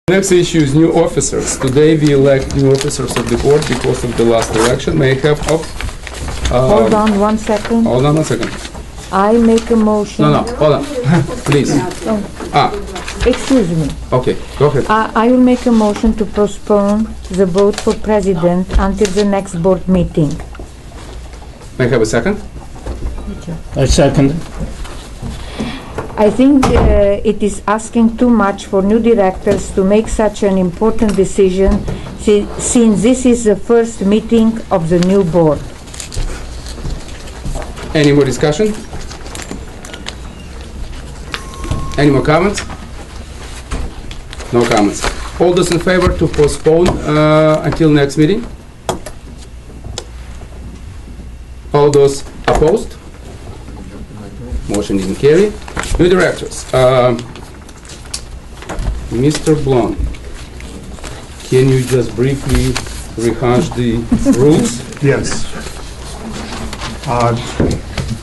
Next issue is new officers. Today we elect new officers of the board because of the last election. May I have hold on 1 second. Hold on 1 second. I make a motion. No, hold on. Please. Excuse me. Okay, go ahead. I will make a motion to postpone the vote for president until the next board meeting. May I have a second? I second. I think it is asking too much for new directors to make such an important decision since this is the first meeting of the new board. Any more discussion? Any more comments? No comments. All those in favor to postpone until next meeting? All those opposed? Motion isn't carried. New directors. Mr. Blum, can you just briefly rehash the rules? Yes.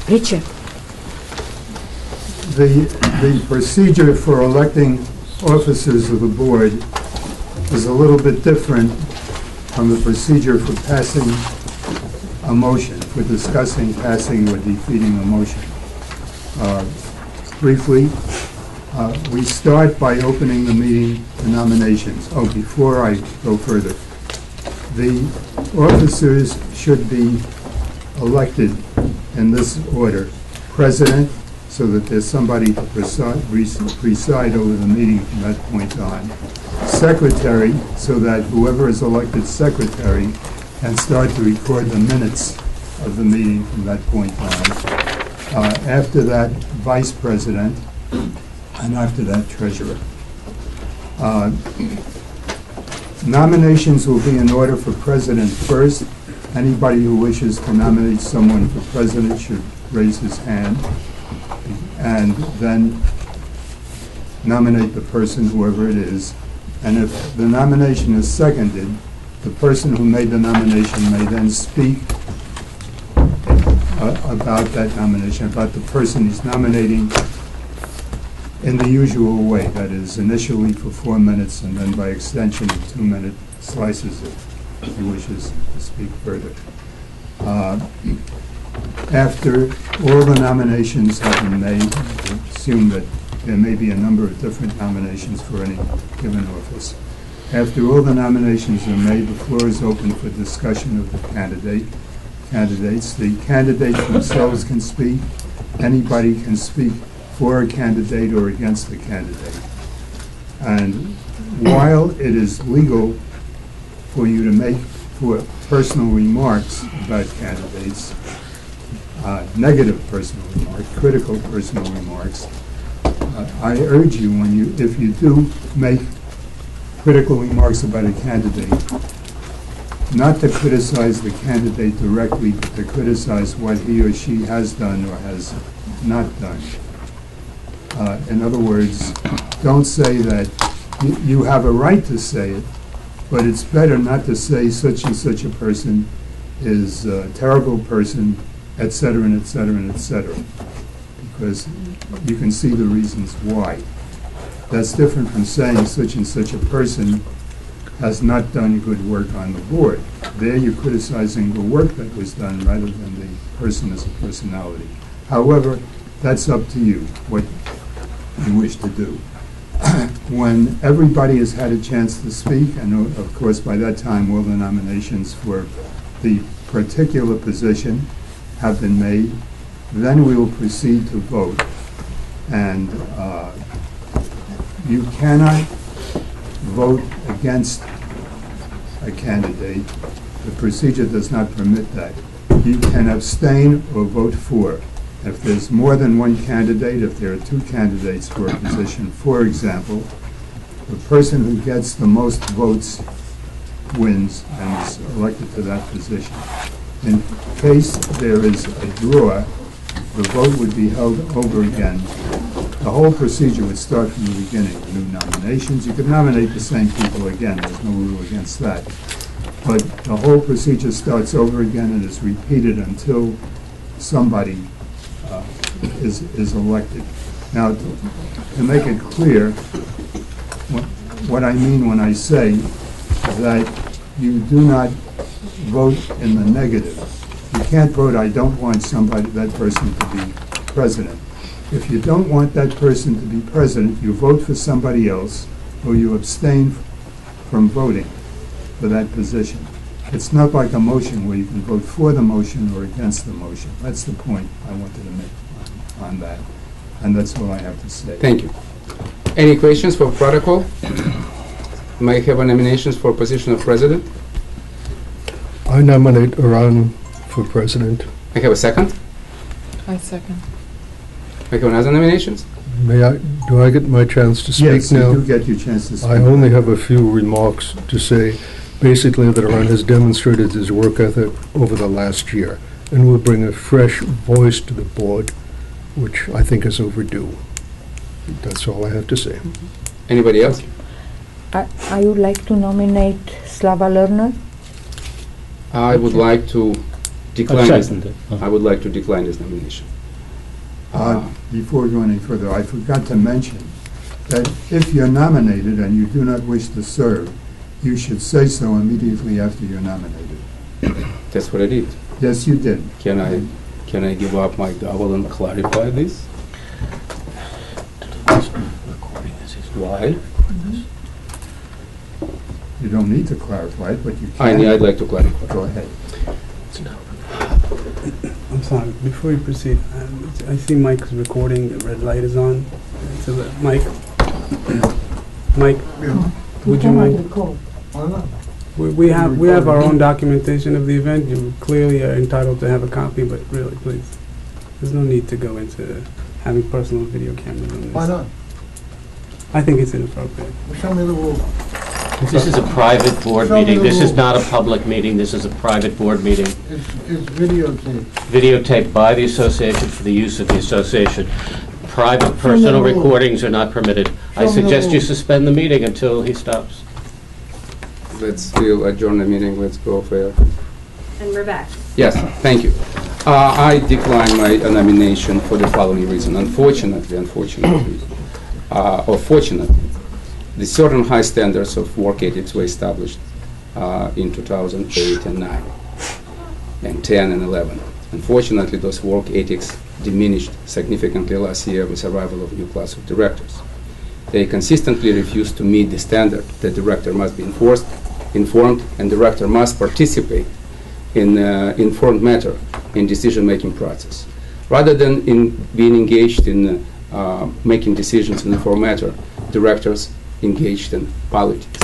Richard. The procedure for electing officers of the board is a little bit different from the procedure for passing a motion, for discussing, passing, or defeating a motion. Briefly, we start by opening the meeting to nominations. Oh, before I go further, the officers should be elected in this order. President, so that there's somebody to preside over the meeting from that point on. Secretary, so that whoever is elected secretary can start to record the minutes of the meeting from that point on. After that, vice president, and after that, treasurer. Nominations will be in order for president first. Anybody who wishes to nominate someone for president should raise his hand and then nominate the person, whoever it is. And if the nomination is seconded, the person who made the nomination may then speak about that nomination, about the person he's nominating in the usual way, that is, initially for 4 minutes and then by extension in 2-minute slices if he wishes to speak further. After all the nominations have been made, assume that there may be a number of different nominations for any given office. After all the nominations are made, the floor is open for discussion of the candidates. The candidates themselves can speak. Anybody can speak for a candidate or against the candidate. And while it is legal for you to make personal remarks about candidates, negative personal remarks, critical personal remarks, I urge you, if you do make critical remarks about a candidate, not to criticize the candidate directly, but to criticize what he or she has done or has not done. In other words, don't say that you have a right to say it, but it's better not to say such and such a person is a terrible person, etc., and etc., and etc., because you can see the reasons why. That's different from saying such and such a person has not done good work on the board. There you're criticizing the work that was done rather than the person as a personality. However, that's up to you, what you wish to do. When everybody has had a chance to speak, and of course by that time all the nominations for the particular position have been made, then we will proceed to vote. And you cannot vote against a candidate. The procedure does not permit that. You can abstain or vote for. If there's more than one candidate, if there are 2 candidates for a position, for example, the person who gets the most votes wins and is elected to that position. In case there is a draw, the vote would be held over again. The whole procedure would start from the beginning. New nominations. You could nominate the same people again. There's no rule against that. But the whole procedure starts over again and is repeated until somebody is elected. Now, to make it clear, what I mean when I say that you do not vote in the negative. You can't vote, I don't want that person to be president. If you don't want that person to be president, you vote for somebody else, or you abstain from voting for that position. It's not like a motion where you can vote for the motion or against the motion. That's the point I wanted to make on that. And that's all I have to say. Thank you. Any questions for protocol? May I have a nominations for position of president? I nominate Iran for president. I have a second. I second. I have another nominations. Do I get my chance to speak Yes, you now? do get your chance to speak. I only have a few remarks to say. Basically, that Iran has demonstrated his work ethic over the last year and will bring a fresh voice to the board, which I think is overdue. That's all I have to say. Anybody else? I would like to nominate Slava Lerner. I would like to I decline this. second it. I would like to decline this nomination. Before we go any further, I forgot to mention that if you're nominated and you do not wish to serve, you should say so immediately after you're nominated. That's what I did. Yes, you did. Can I give up my gavel and clarify this? Why? You don't need to clarify it, but you can. I'd like to clarify. Go ahead. I'm sorry, before you proceed, I see Mike's recording, the red light is on. So Mike, would you mind? We have our own documentation of the event. You clearly are entitled to have a copy, but really, please, there's no need to go into having personal video cameras on this. Why not? I think it's inappropriate. Show me the rule. This is a private board Show me meeting. the This is rules. not a public meeting. This is a private board meeting, It's videotaped. videotaped by the association for the use of the association. Private personal rules. recordings are not permitted. I Show me the suggest you rules. suspend the meeting until he stops. We'll adjourn the meeting. Let's go for. And we're back. Yes, thank you. I decline my nomination for the following reason. Unfortunately, or fortunately, the certain high standards of work ethics were established in 2008 and 9, and 10 and 11. Unfortunately, those work ethics diminished significantly last year with the arrival of a new class of directors. They consistently refused to meet the standard that director must be informed, and director must participate in informed manner in decision-making process. Rather than in being engaged in making decisions in informed manner, directors engaged in politics.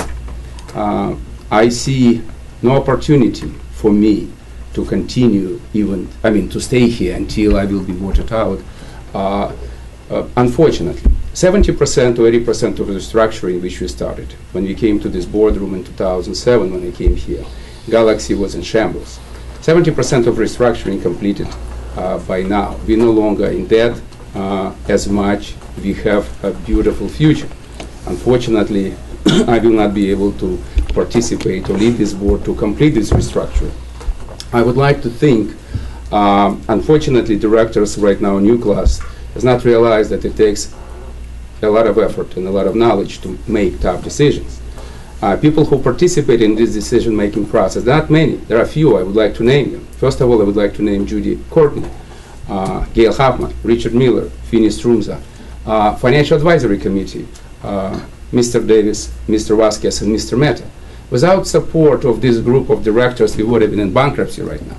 I see no opportunity for me to continue to stay here until I will be voted out. Unfortunately, 70% or 80% of the restructuring which we started when we came to this boardroom in 2007 when I came here, Galaxy was in shambles. 70% of restructuring completed by now. We're no longer in debt as much. We have a beautiful future. Unfortunately, I will not be able to participate or lead this board to complete this restructuring. I would like to think, unfortunately, directors right now, new class, has not realized that it takes a lot of effort and a lot of knowledge to make tough decisions. People who participate in this decision-making process, not many, there are few, I would like to name them. First of all, I would like to name Judy Courtney, Gail Hoffman, Richard Miller, Finis Strumza, Financial Advisory Committee, Mr. Davis, Mr. Vasquez, and Mr. Mehta. Without support of this group of directors, we would have been in bankruptcy right now.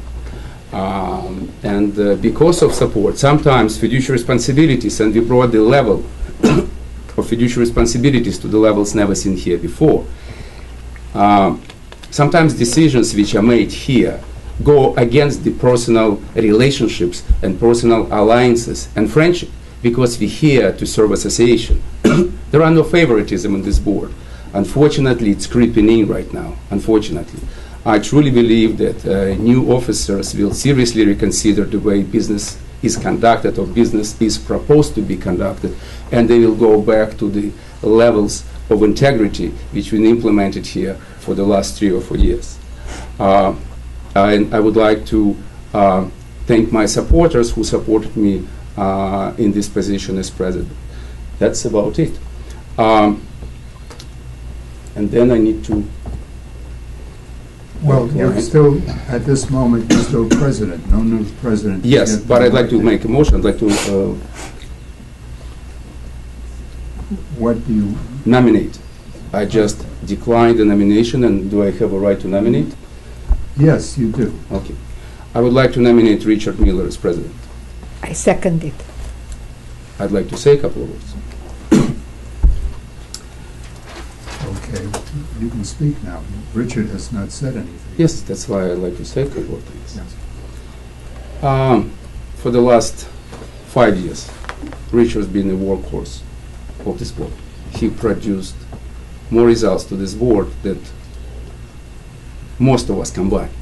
Because of support, sometimes fiduciary responsibilities, and we brought the level of fiduciary responsibilities to the levels never seen here before. Sometimes decisions which are made here go against the personal relationships and personal alliances and friendship, because we're here to serve association. There are no favoritism on this board. Unfortunately, it's creeping in right now, unfortunately. I truly believe that new officers will seriously reconsider the way business is conducted or business is proposed to be conducted, and they will go back to the levels of integrity which we implemented here for the last 3 or 4 years. And I would like to thank my supporters who supported me in this position as president. That's about it. and then I need to. Well, you're Right. still, at this moment, you're still president, no new president. Yes, yet but I'd like to elected. make a motion. I'd like to What do you, nominate. I just declined the nomination, and do I have a right to nominate? yes, you do. Okay. I would like to nominate Richard Miller as president. I second it. I'd like to say a couple of words. Okay, you can speak now. Richard has not said anything. Yes, that's why I'd like to say a couple of things. Yes. For the last 5 years, Richard's been a workhorse of this board. He produced more results to this board than most of us combined.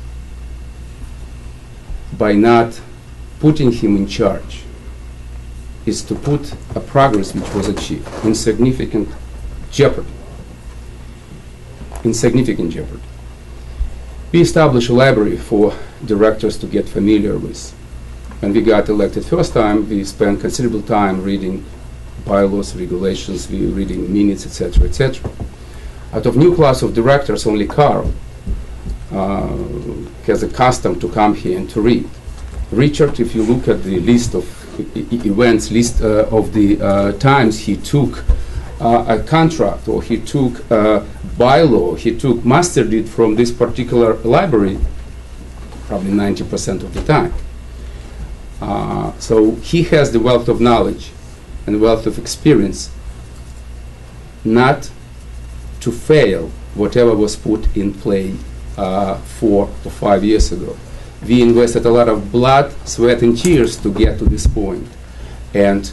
By not putting him in charge is to put a progress which was achieved in significant jeopardy. In significant jeopardy. We established a library for directors to get familiar with. When we got elected first time, we spent considerable time reading bylaws, regulations, we reading minutes, etc., etc. Out of new class of directors, only Carl has a custom to come here and to read. Richard, if you look at the list of events, list of the times he took a contract, or he took a bylaw, he took master deed from this particular library, probably 90% of the time. So he has the wealth of knowledge and wealth of experience not to fail whatever was put in play 4 or 5 years ago. We invested a lot of blood, sweat, and tears to get to this point. And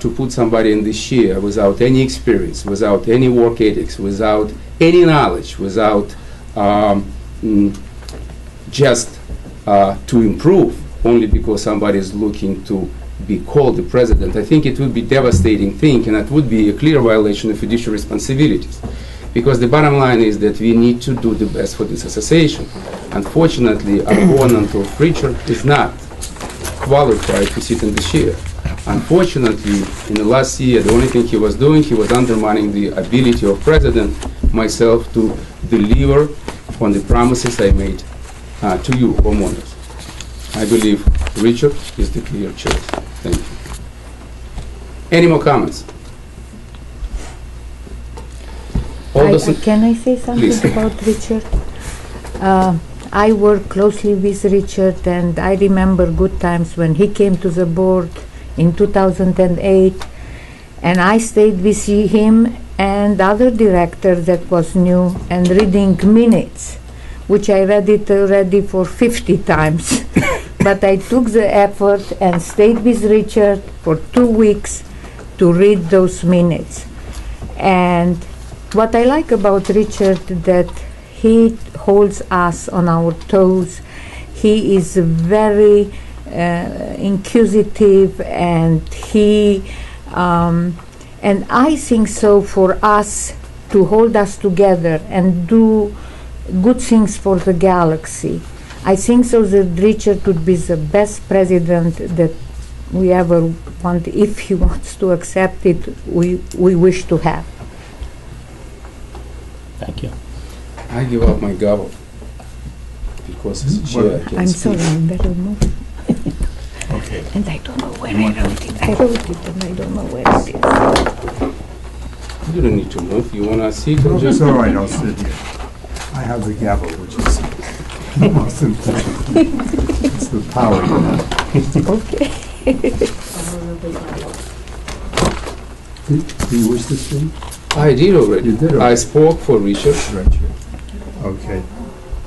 to put somebody in this chair without any experience, without any work ethics, without any knowledge, without just to improve, only because somebody is looking to be called the president, I think it would be a devastating thing, and it would be a clear violation of fiduciary responsibilities. Because the bottom line is that we need to do the best for this association. Unfortunately, our opponent of Richard is not qualified to sit in the chair. Unfortunately, in the last year, the only thing he was doing, he was undermining the ability of President, myself, to deliver on the promises I made to you, homeowners. I believe Richard is the clear choice. Thank you. Any more comments? Can I say something Please. about Richard? I work closely with Richard, and I remember good times when he came to the board in 2008, and I stayed with him and other director that was new and reading minutes, which I read it already for 50 times. But I took the effort and stayed with Richard for 2 weeks to read those minutes. And what I like about Richard, that he holds us on our toes. He is very inquisitive, and and I think so for us to hold us together and do good things for the galaxy. I think so that Richard would be the best president that we ever want. If he wants to accept it, we wish to have. Thank you. I give up my gavel because as a chair I can't I'm speak. sorry, I'm very moved. Okay. And I don't know where I wrote it. I wrote it and I don't know where it is. You don't need to move. You want to sit or It's just... all right, I'll sit here. I have the gavel, which is the most important. It's the power, you know. Okay. Do you wish to speak? I did already. You did I already. spoke for Richard. Richard. Okay.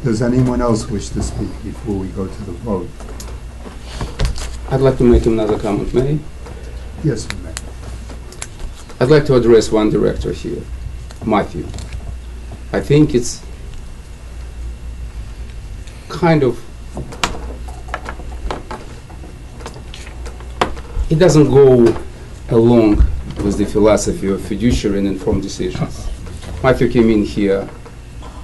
Does anyone else wish to speak before we go to the vote? I'd like to make another comment, may I? Yes, you may. I'd like to address one director here, Matthew. I think it's kind of, it doesn't go along with the philosophy of fiduciary and informed decisions. Matthew came in here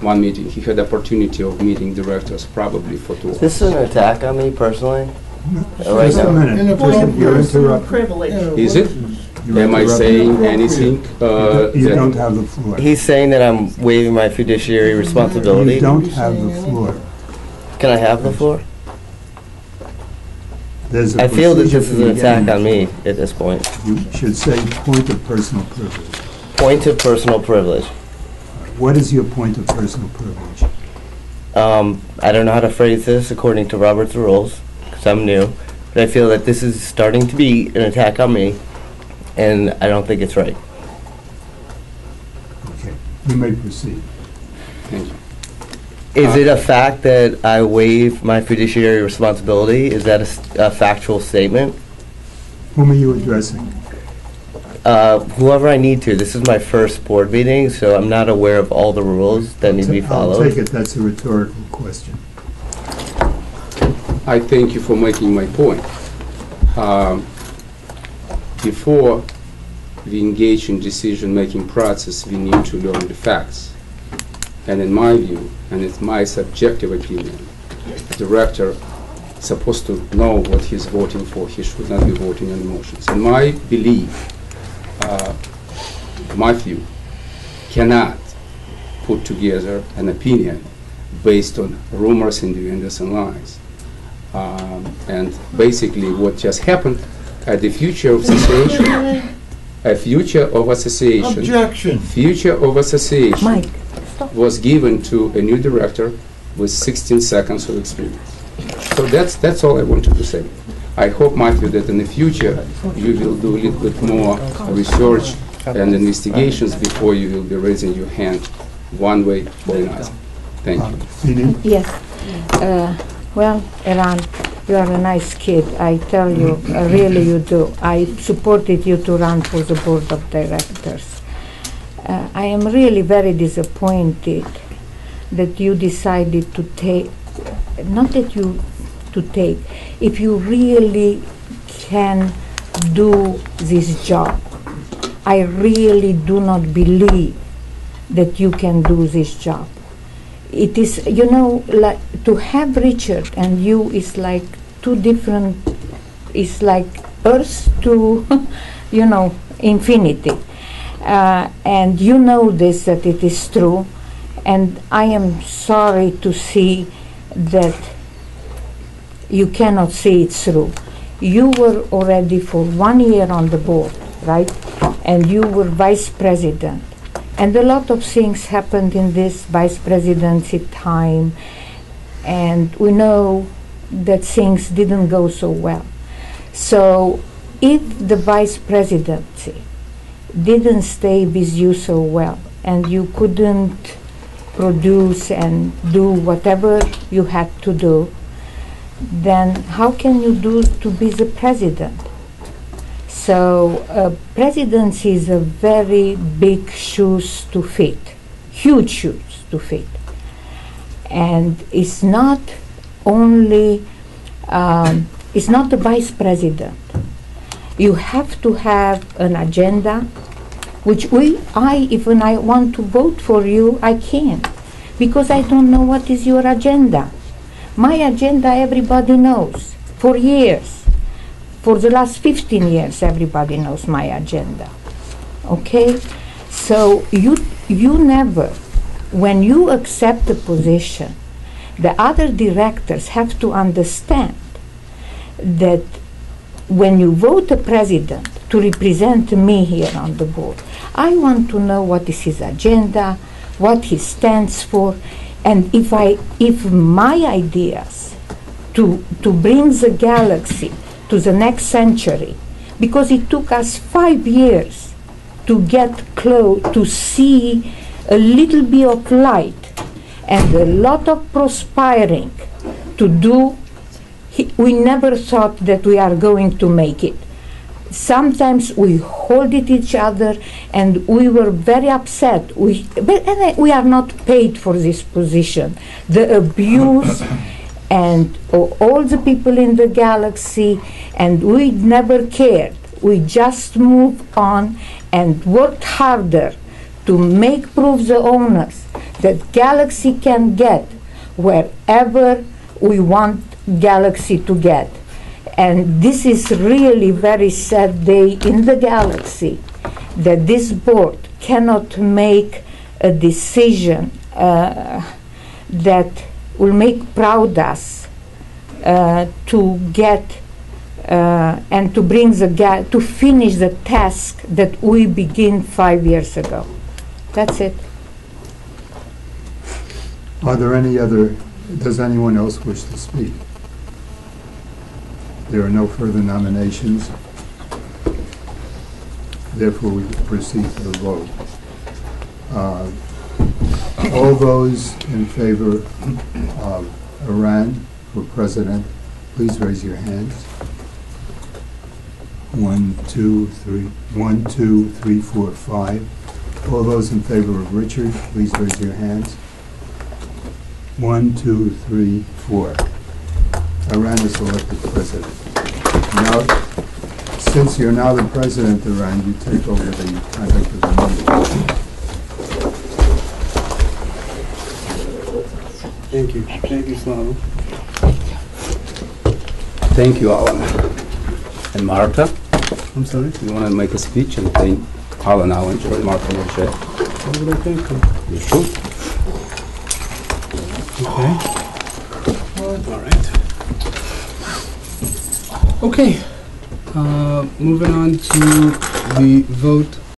one meeting. He had the opportunity of meeting directors probably for 2 hours. Is this an attack on me personally? Right Just a now. minute. Just you're interrupting. privilege. Is it? You're Am I interrupting. saying anything? You that- don't have the floor. He's saying that I'm waiving my fiduciary responsibility. You don't have the floor. Can I have the floor? There's a I feel that procedure this is for an attack getting on me at this point. You should say point of personal privilege. Point of personal privilege. What is your point of personal privilege? I don't know how to phrase this according to Robert's rules, because I'm new, but I feel that this is starting to be an attack on me, and I don't think it's right. Okay, you may proceed. Thank you. Is it a fact that I waive my fiduciary responsibility? Is that a factual statement? Whom are you addressing? Whoever I need to. This is my first board meeting, so I'm not aware of all the rules that need to be I'll followed. take it that's a rhetorical question. I thank you for making my point. Before we engage in decision-making process, we need to learn the facts. And in my view, and it's my subjective opinion, the director is supposed to know what he's voting for. He should not be voting on emotions. In my belief, Matthew cannot put together an opinion based on rumors, innuendos, and lies. And basically what just happened at the future of association, a future of association, Objection. future of association Mike, stop. was given to a new director with 16 seconds of experience. So that's all I wanted to say. I hope, Matthew, that in the future you will do a little bit more research and investigations before you will be raising your hand one way or another. Thank you. Fini? Yes. Well, Eran, you are a nice kid. I tell you, really you do. I supported you to run for the board of directors. I am really very disappointed that you decided to take, not that you to take, if you really can do this job. I really do not believe that you can do this job. It is, you know, like to have Richard and you is like two different, it's like Earth to, you know, infinity. And you know this, that it is true. And I am sorry to see that you cannot see it through. You were already for 1 year on the board, right? And you were vice president. And a lot of things happened in this vice presidency time. And we know that things didn't go so well. So if the vice presidency didn't stay with you so well, and you couldn't produce and do whatever you had to do, then how can you do to be the president? So presidency is a very big shoes to fit, huge shoes to fit. And it's not only, it's not the vice president. You have to have an agenda, which even I want to vote for you, I can't, because I don't know what is your agenda. My agenda, everybody knows, for years. For the last 15 years, everybody knows my agenda. Okay? So you never, when you accept a position, the other directors have to understand that when you vote a president to represent me here on the board, I want to know what is his agenda, what he stands for, and if my ideas to bring the galaxy to the next century, because it took us 5 years to get close, to see a little bit of light and a lot of prospiring to do. We never thought that we are going to make it. Sometimes we hold it each other, and we were very upset. We are not paid for this position. The abuse and all the people in the galaxy, and we never cared. We just moved on and worked harder to make prove the owners that Galaxy can get wherever we want Galaxy to get. And this is really very sad day in the galaxy that this board cannot make a decision that will make proud us to get and to bring to finish the task that we begin 5 years ago. That's it. Are there any other, does anyone else wish to speak? There are no further nominations. Therefore, we proceed to the vote. All those in favor of Iran for president, please raise your hands. 1, 2, 3, 1, 2, 3, 4, 5. All those in favor of Richard, please raise your hands. 1, 2, 3, 4. Iran is elected president. Now, since you're now the president, Iran, you take over the conduct of the meeting. Thank you. Thank you, Slava. Thank you, Alan. And Marta, I'm sorry. you want to make a speech and thank Alan Allen and Marta Lachey? What would I thank them? You should. Okay. All right. Okay. Moving on to the vote